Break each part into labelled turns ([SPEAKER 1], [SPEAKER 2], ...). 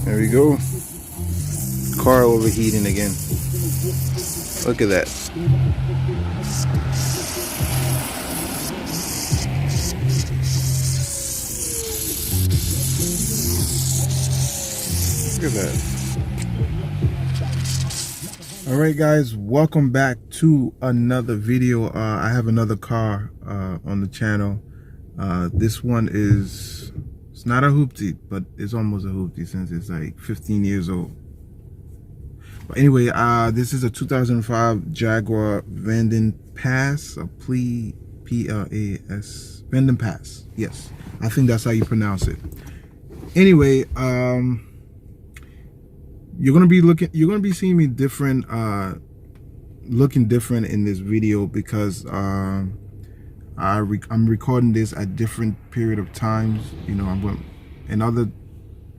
[SPEAKER 1] There we go. Car overheating again. Look at that. Look at that. Alright guys, welcome back to another video. I have another car on the channel. This one is, it's not a hoopty, but it's almost a hoopty since it's like 15 years old. But anyway, this is a 2005 Jaguar Vanden Pass, a P-L-A-S, Vanden Pass. Yes, I think that's how you pronounce it. Anyway, you're gonna be seeing me different, looking different in this video because I'm recording this at different period of times. You know, in other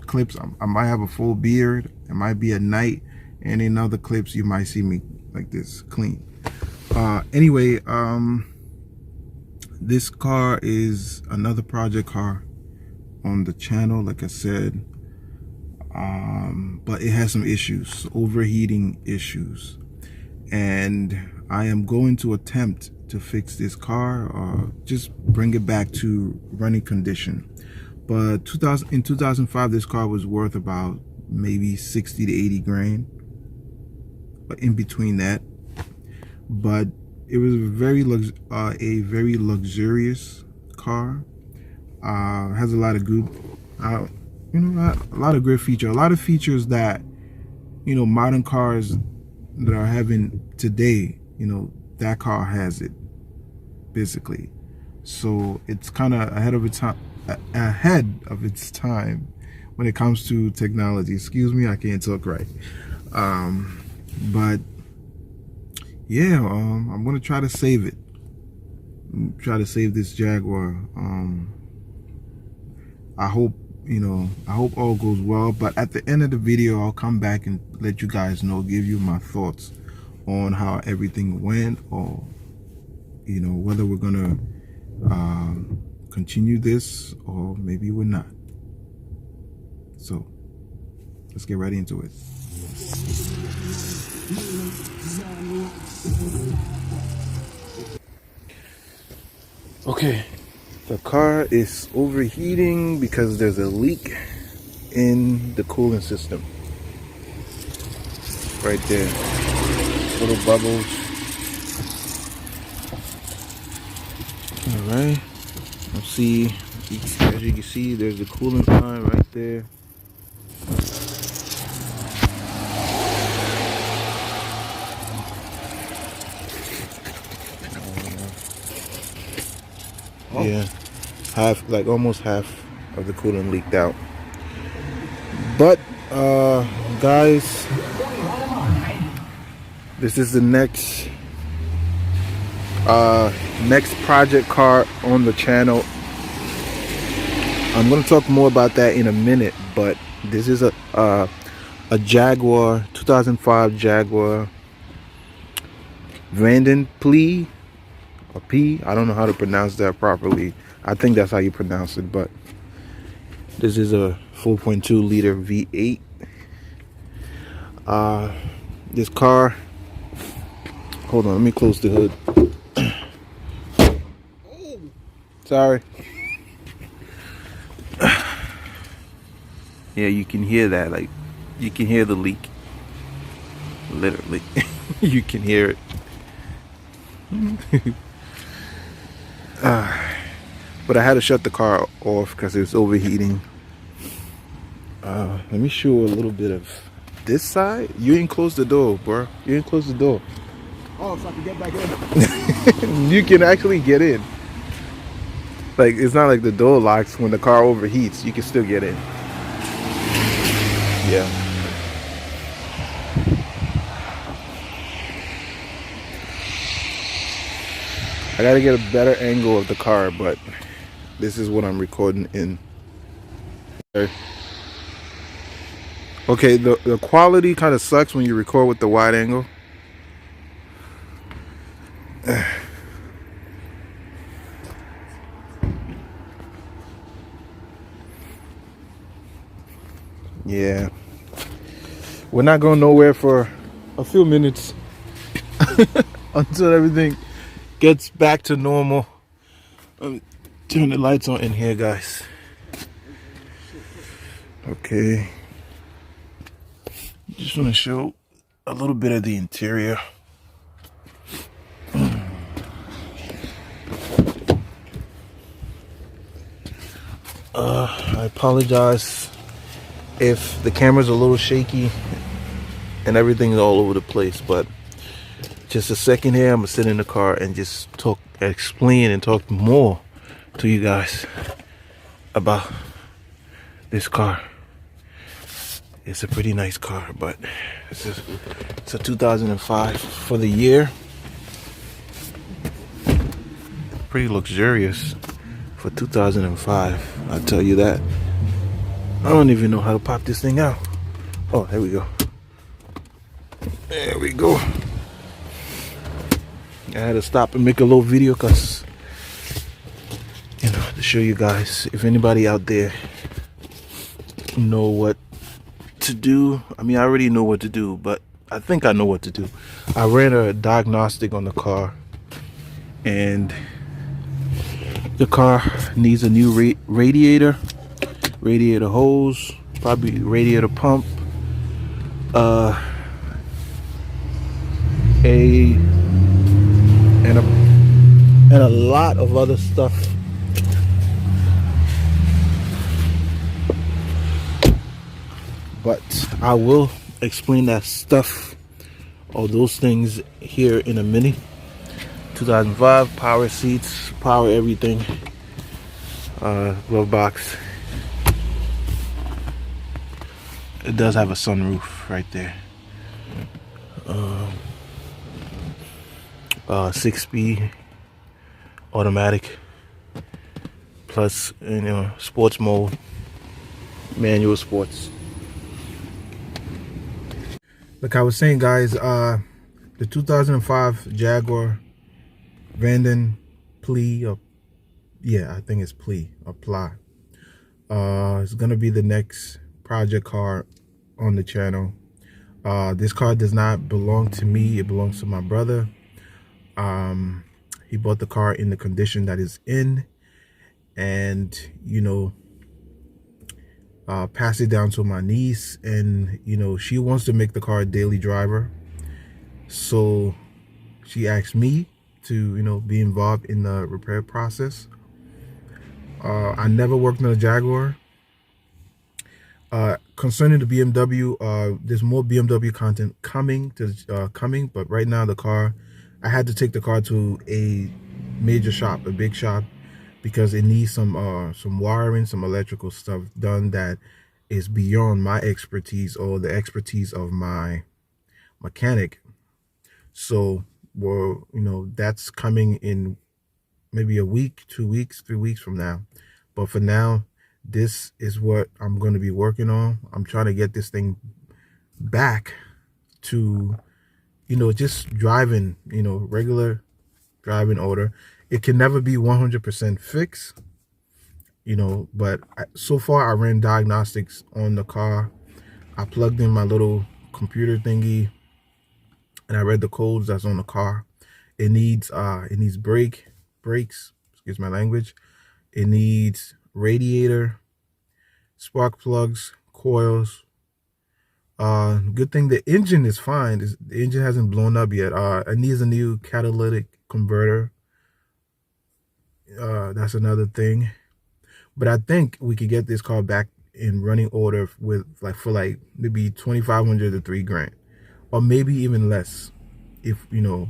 [SPEAKER 1] clips I might have a full beard. It might be at night, and in other clips you might see me like this, clean. Anyway, this car is another project car on the channel, like I said. But it has some issues, overheating issues, and I am going to attempt to fix this car or just bring it back to running condition. But in 2005 this car was worth about maybe 60 to 80 grand, but in between that. But it was a very luxurious car. Has a lot of good you know, a lot of great features, a lot of features that, you know, modern cars that are having today, you know, that car has it basically. So it's kind of ahead of its time when it comes to technology. Excuse me, I can't talk right. But yeah, I'm gonna try to save it. Try to save this Jaguar. I hope all goes well. But at the end of the video, I'll come back and let you guys know, give you my thoughts on how everything went, or, you know, whether we're gonna continue this or maybe we're not. So let's get right into it. Okay, the car is overheating because there's a leak in the cooling system. Right there, little bubbles. All right, let's see. As you can see, there's the cooling line right there. Yeah, almost half of the coolant leaked out. But guys, this is the next project car on the channel. I'm going to talk more about that in a minute, but this is a Jaguar, 2005 Jaguar Vanden Pass. A P, I don't know how to pronounce that properly. I think that's how you pronounce it, but this is a 4.2 liter V8. This car, hold on, let me close the hood. Sorry. Yeah, you can hear that, like, you can hear the leak. Literally, you can hear it. But I had to shut the car off because it was overheating. Let me show a little bit of this side. You didn't close the door, bro. You didn't close the door.
[SPEAKER 2] Oh, so I can get back in.
[SPEAKER 1] You can actually get in. Like, it's not like the door locks when the car overheats. You can still get in. Yeah. I gotta get a better angle of the car, but this is what I'm recording in. Okay, the quality kind of sucks when you record with the wide angle. Yeah, we're not going nowhere for a few minutes until everything gets back to normal. Turn the lights on in here, guys. Okay, just want to show a little bit of the interior. I apologize if the camera's a little shaky and everything's all over the place, but just a second here, I'm gonna sit in the car and just explain and talk more to you guys about this car. It's a pretty nice car, but it's a 2005 for the year. Pretty luxurious for 2005, I'll tell you that. I don't even know how to pop this thing out. Oh, there we go. There we go. I had to stop and make a little video because, you know, to show you guys, if anybody out there know what to do. I mean, I already know what to do, but I think I know what to do. I ran a diagnostic on the car, and the car needs a new radiator hose, probably radiator pump, and a lot of other stuff. But I will explain that stuff, all those things here in a minute. 2005, power seats, power everything, glove box. It does have a sunroof right there. 6-speed automatic, plus, you know, sports mode, manual sports. Like I was saying, guys, the 2005 Jaguar Vanden Plie, I think it's Plie or Ply. It's gonna be the next project car on the channel. This car does not belong to me, it belongs to my brother. He bought the car in the condition that it's in, and, you know, passed it down to my niece, and, you know, she wants to make the car a daily driver, so she asked me to, you know, be involved in the repair process. I never worked on a Jaguar. Concerning the BMW, there's more BMW content coming, but right now the car, I had to take the car to a major shop, a big shop, because it needs some wiring, some electrical stuff done that is beyond my expertise or the expertise of my mechanic. So, well, you know, that's coming in maybe a week, 2 weeks, 3 weeks from now. But for now, this is what I'm going to be working on. I'm trying to get this thing back to, you know, just driving, you know, regular driving order. It can never be 100% fixed, you know, but so far I ran diagnostics on the car. I plugged in my little computer thingy and I read the codes that's on the car. It needs brakes, excuse my language. It needs radiator, spark plugs, coils. Good thing the engine is fine. The engine hasn't blown up yet. It needs a new catalytic converter. That's another thing. But I think we could get this car back in running order with for maybe $2,500 to $3,000, or maybe even less, if, you know,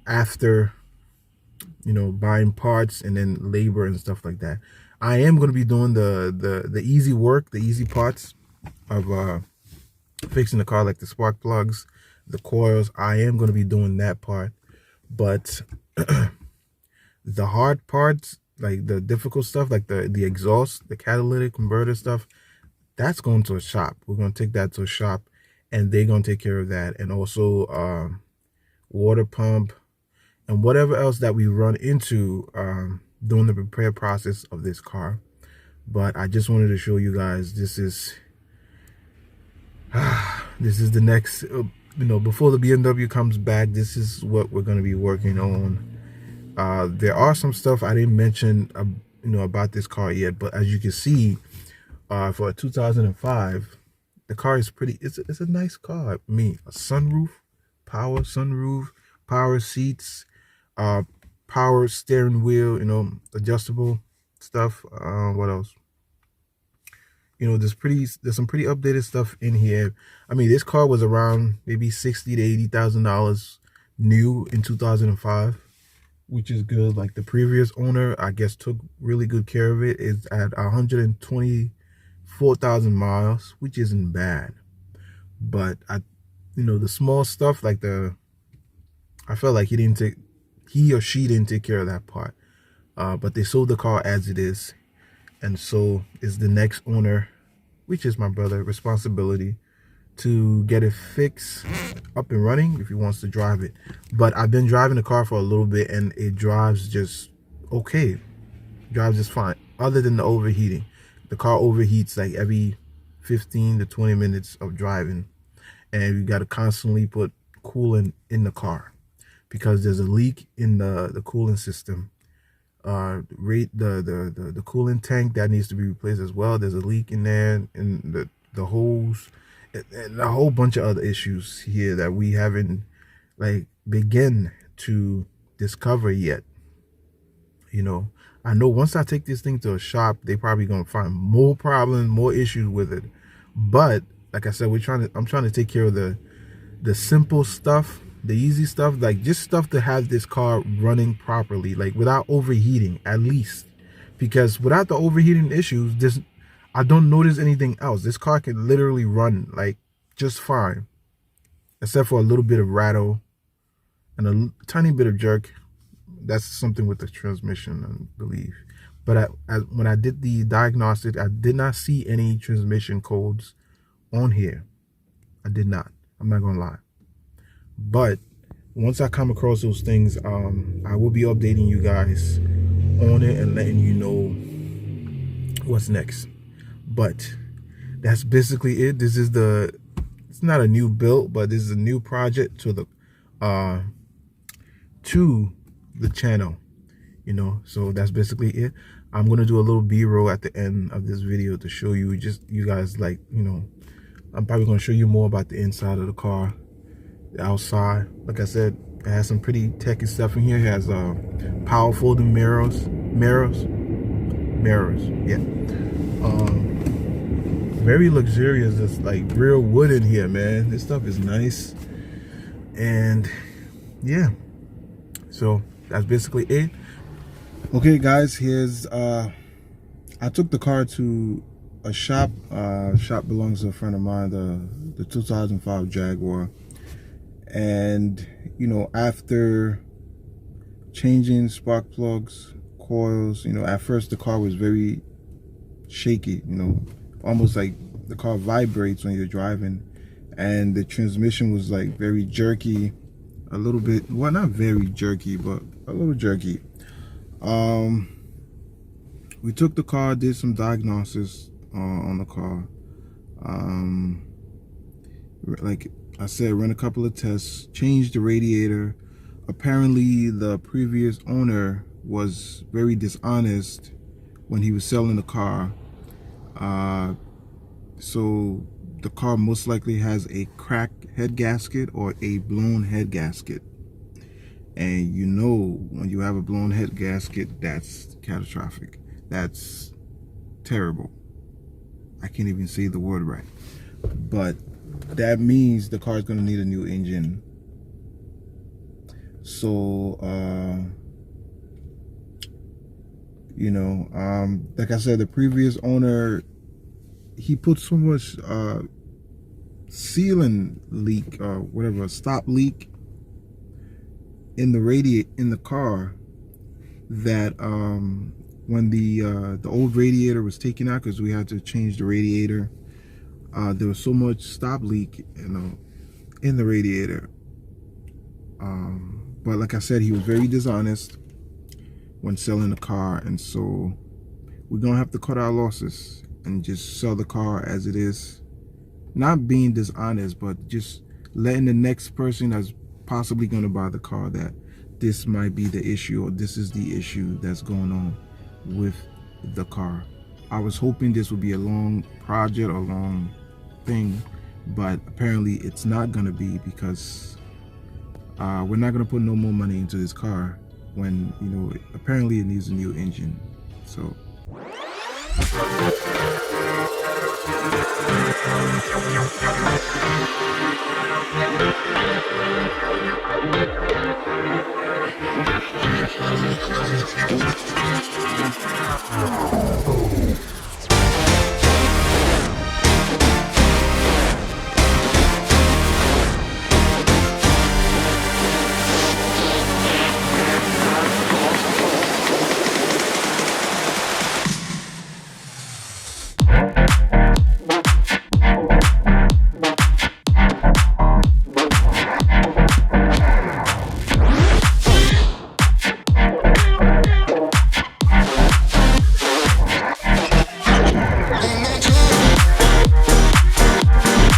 [SPEAKER 1] after, you know, buying parts and then labor and stuff like that. I am going to be doing the easy work, the easy parts of fixing the car, like the spark plugs, the coils. I am going to be doing that part, but the hard parts, like the difficult stuff, like the exhaust, the catalytic converter stuff, that's going to a shop. We're going to take that to a shop, and they're going to take care of that. And also water pump and whatever else that we run into during the repair process of this car. But I just wanted to show you guys, this is This is the next, before the BMW comes back, this is what we're going to be working on. There are some stuff I didn't mention, about this car yet, but as you can see, for a 2005, the car is it's a nice car. A sunroof, power sunroof, power seats, power steering wheel, adjustable stuff. What else? There's some pretty updated stuff in here. I mean, this car was around maybe $60,000 to $80,000 new in 2005, which is good. Like the previous owner, I guess, took really good care of it. It's at 124,000 miles, which isn't bad. But the small stuff, like I felt like he or she didn't take care of that part. But they sold the car as it is. And so is the next owner, which is my brother, responsibility to get it fixed, up and running if he wants to drive it. But I've been driving the car for a little bit and it drives just okay. Drives just fine, other than the overheating. The car overheats like every 15 to 20 minutes of driving. And you got to constantly put coolant in the car because there's a leak in the coolant system. The coolant tank that needs to be replaced as well. There's a leak in there, and the hose, and a whole bunch of other issues here that we haven't begin to discover yet. I know once I take this thing to a shop, they probably gonna find more problems, more issues with it. But like I said, I'm trying to take care of the simple stuff, the easy stuff, like just stuff to have this car running properly, like without overheating at least. Because without the overheating issues, I don't notice anything else. This car can literally run like just fine, except for a little bit of rattle and a tiny bit of jerk. That's something with the transmission, I believe. But when I did the diagnostic, I did not see any transmission codes on here. I did not. I'm not gonna lie. But once I come across those things, I will be updating you guys on it and letting you know what's next. But that's basically it. It's not a new build, but this is a new project to the channel, so that's basically it. I'm gonna do a little b-roll at the end of this video to show you, you guys, I'm probably gonna show you more about the inside of the car, the outside. Like I said, it has some pretty techy stuff in here. It has power folding mirrors, yeah. Very luxurious, just like real wood in here, man. This stuff is nice. And yeah, so that's basically it. Okay guys, here's I took the car to a shop. Shop belongs to a friend of mine, the 2005 Jaguar. And after changing spark plugs, coils, at first the car was very shaky, almost like the car vibrates when you're driving, and the transmission was like very jerky, a little bit, well, not very jerky, but a little jerky. We took the car, did some diagnosis on the car. Like I said, ran a couple of tests, changed the radiator. Apparently the previous owner was very dishonest when he was selling the car. So the car most likely has a cracked head gasket or a blown head gasket. And when you have a blown head gasket, that's catastrophic. That's terrible. I can't even say the word right. But that means the car is going to need a new engine. So, like I said, the previous owner, he put so much sealant leak or whatever, stop leak in the car, that when the old radiator was taken out, because we had to change the radiator, there was so much stop leak in the radiator. But like I said, he was very dishonest when selling the car, and so we're gonna have to cut our losses and just sell the car as it is not being dishonest, but just letting the next person that's possibly going to buy the car that this might be the issue, or this is the issue that's going on with the car. I was hoping this would be a long project or long thing, but apparently it's not going to be, because we're not going to put no more money into this car when, you know, apparently it needs a new engine. So